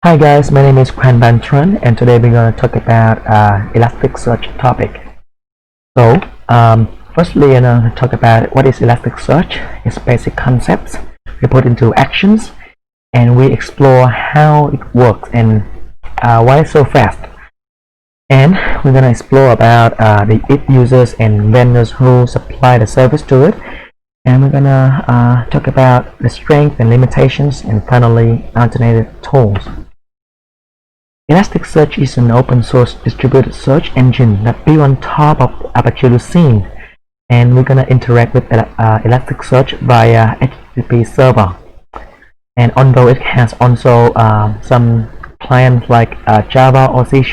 Hi guys, my name is Quang Tran, and today we're going to talk about Elasticsearch topic. So, firstly, I'm going to talk about what is Elasticsearch, its basic concepts, we put into actions, and we explore how it works and why it's so fast. And we're going to explore about the users and vendors who supply the service to it. And we're going to talk about the strengths and limitations, and finally, alternative tools. Elasticsearch is an open-source distributed search engine that built on top of Apache Scene, and we're going to interact with Elasticsearch via HTTP server. And although it has also some clients like Java or C#,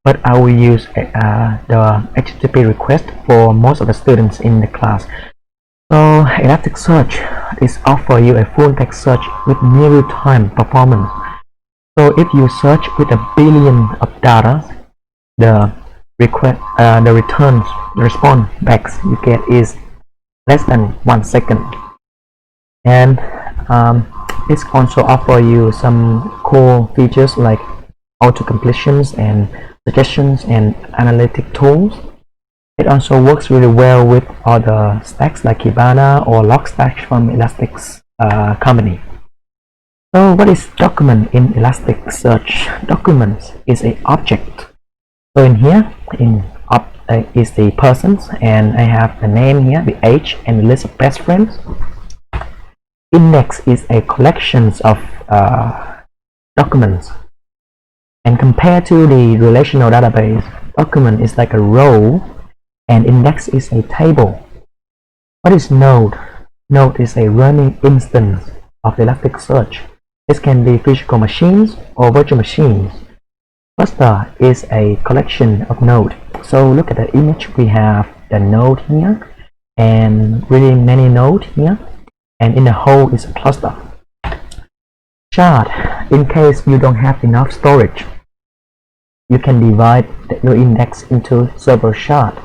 but I will use the HTTP request for most of the students in the class. So Elasticsearch is offer you a full text search with near real-time performance. So if you search with a billion of data, the response backs you get is less than 1 second. And it's also offer you some cool features like auto completions and suggestions and analytic tools. It also works really well with other stacks like Kibana or Logstash from Elastic's company. So what is document in Elasticsearch? Documents is an object. So in here, is the persons, and I have the name here, the age, and the list of best friends. Index is a collection of documents. And compared to the relational database, document is like a row, and index is a table. What is node? Node is a running instance of Elasticsearch. This can be physical machines or virtual machines. Cluster is a collection of nodes. So look at the image. We have the node here and really many nodes here, and in the whole is a cluster. Shard, in case you don't have enough storage, you can divide your index into several shards.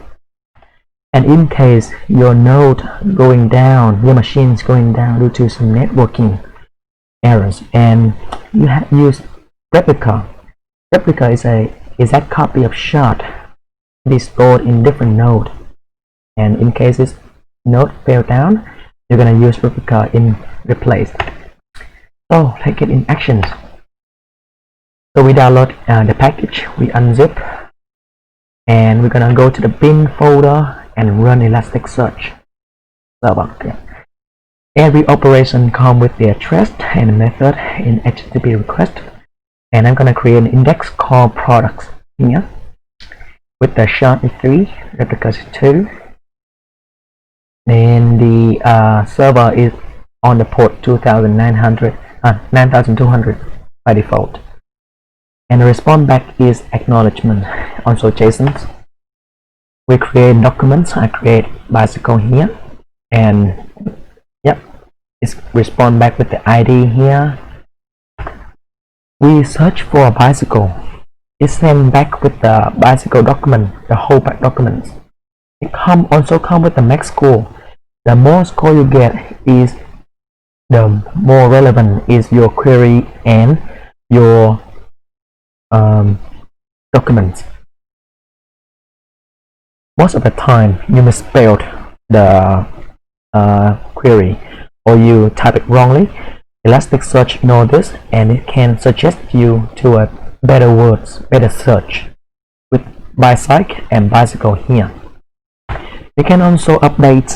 And in case your node going down, your machine is going down due to some networking errors, and you use replica. Replica is a exact copy of shard. It is stored in different node, and in case this node fell down, you're gonna use replica in replace. So take it in actions. So we download the package, we unzip, and we're gonna go to the bin folder and run Elasticsearch server. Okay. Every operation comes with the address and the method in HTTP request, and I'm going to create an index called products here with the shard is 3, replicas 2, and the server is on the port 9200 by default, and the response back is acknowledgement, also JSON. We create documents. I create bicycle here, and it's respond back with the ID here. We search for a bicycle. It send back with the bicycle document, the whole documents. It also come with the max score. The more score you get is the more relevant is your query and your documents. Most of the time you misspelled the query, or you type it wrongly. Elasticsearch knows this, and it can suggest you to a better search with bicycle and bicycle here. You can also update.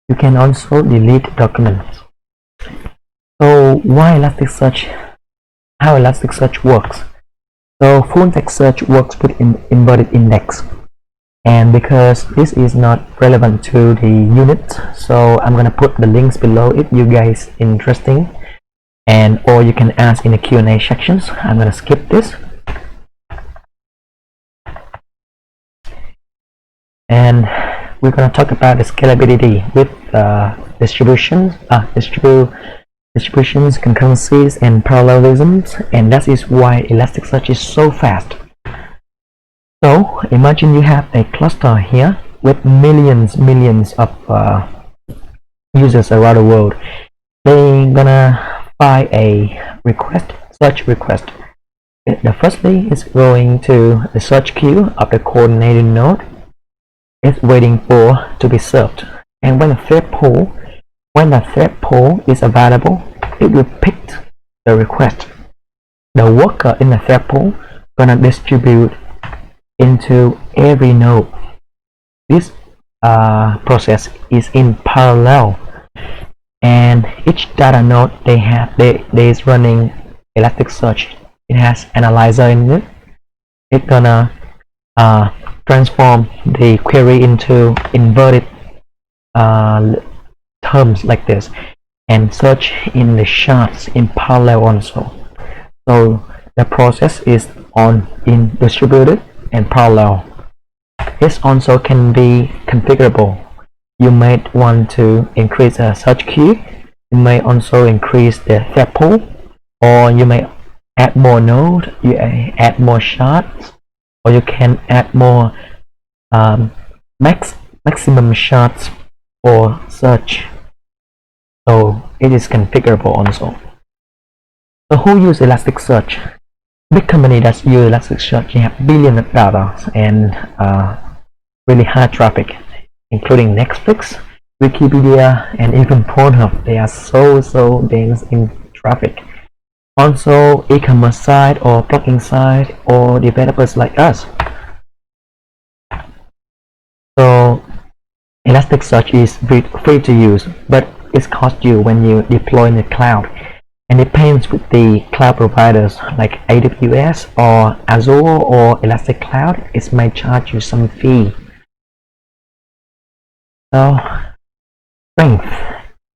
You can also delete documents. So why Elasticsearch? How Elasticsearch works? So full text search works with inverted index. And because this is not relevant to the unit, so I'm gonna put the links below if you guys interesting, and or you can ask in the Q&A sections. I'm gonna skip this, and we're gonna talk about the scalability with distributions, concurrencies, and parallelisms, and that is why Elasticsearch is so fast. So imagine you have a cluster here with millions of users around the world. They're gonna find a request search request. The firstly is going to the search queue of the coordinated node. It's waiting for to be served, and when the thread pool is available, it will pick the request. The worker in the thread pool gonna distribute into every node. This process is in parallel, and each data node they is running Elasticsearch. It has analyzer in it. It's gonna transform the query into inverted terms like this, and search in the charts in parallel also. So the process is in distributed and parallel. This also can be configurable. You might want to increase a search queue. You may also increase the thread pool, or you may add more nodes, you add more charts, or you can add more maximum charts for search. So it is configurable also. So who use Elasticsearch? Big company that use Elasticsearch, you have billions of data and really high traffic, including Netflix, Wikipedia, and even Pornhub. They are so dense in traffic. Also, e-commerce site or blogging site or developers like us. So Elasticsearch is free to use, but it costs you when you deploy in the cloud, and it depends with the cloud providers like AWS or Azure or Elastic Cloud. It may charge you some fee. So strength: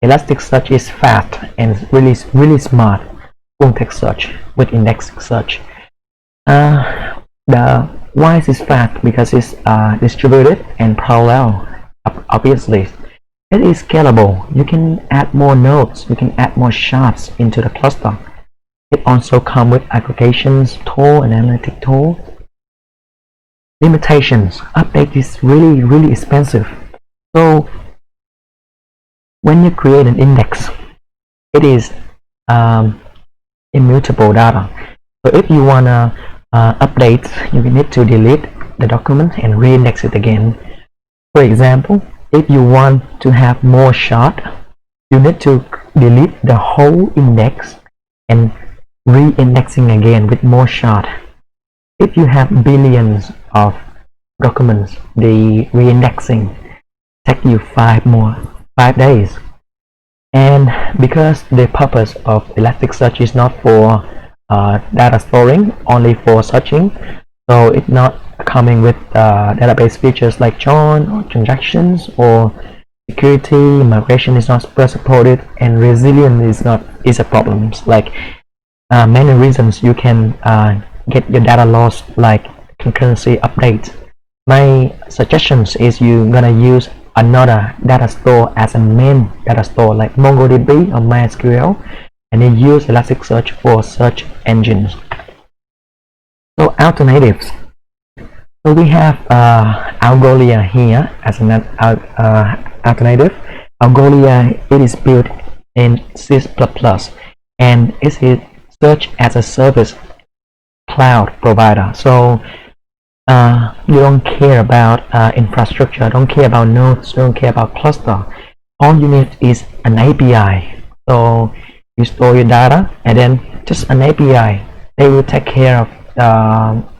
Elasticsearch is fast and really smart. Full text search with index search. Why is it fast? Because it's distributed and parallel. Obviously, it is scalable. You can add more nodes. You can add more charts into the cluster. It also comes with aggregations tool and analytic tool. Limitations: update is really expensive. So when you create an index, it is immutable data. So if you wanna update, you need to delete the document and reindex it again. For example, if you want to have more chart, you need to delete the whole index and re-indexing again with more chart. If you have billions of documents, the re-indexing take you 5 days. And because the purpose of Elasticsearch is not for data storing, only for searching, so it's not coming with database features like join or transactions, or security migration is not supported, and resilience is a problem. Like many reasons you can get your data lost, like concurrency update. My suggestions is you're gonna use another data store as a main data store like MongoDB or MySQL, and then use Elasticsearch for search engines. So alternatives. So we have Algolia here as an alternative. Algolia, it is built in C++, and it is search as a service cloud provider. So you don't care about infrastructure, don't care about nodes, don't care about cluster. All you need is an API. So you store your data, and then just an API. They will take care of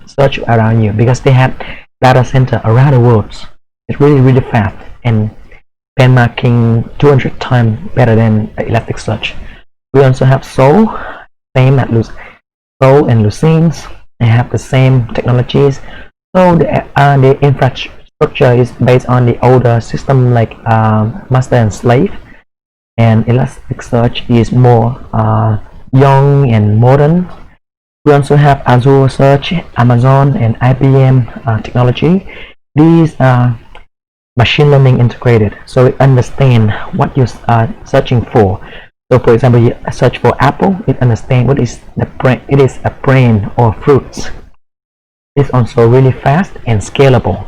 search around you, because they have data center around the world. It's really fast, and benchmarking 200 times better than Elasticsearch. We also have Sol, same as Sol and Lucene. They have the same technologies. So the infrastructure is based on the older system like master and slave, and Elasticsearch is more young and modern. We also have Azure Search, Amazon, and IBM technology. These are machine learning integrated, so it understands what you are searching for. So for example, you search for apple, it understands what is the brain. It is a brain or fruits. It's also really fast and scalable.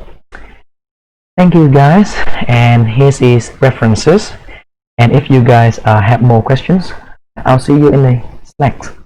Thank you guys, and here is references. And if you guys have more questions, I'll see you in the Slack.